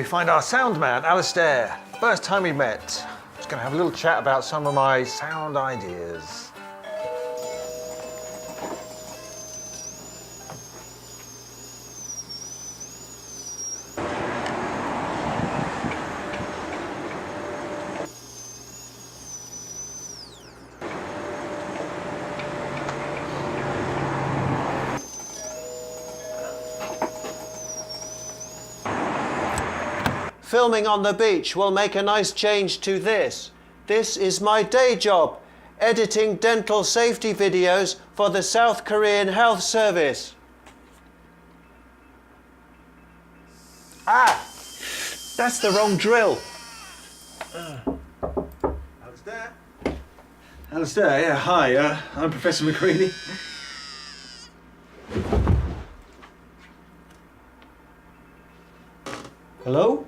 find our sound man, Alistair. First time we met. Just gonna have a little chat about some of my sound ideas. Filming on the beach will make a nice change to this. This is my day job, editing dental safety videos for the South Korean Health Service. Ah! That's the wrong drill. Alistair? Alistair, yeah, hi. I'm Professor McCready. Hello?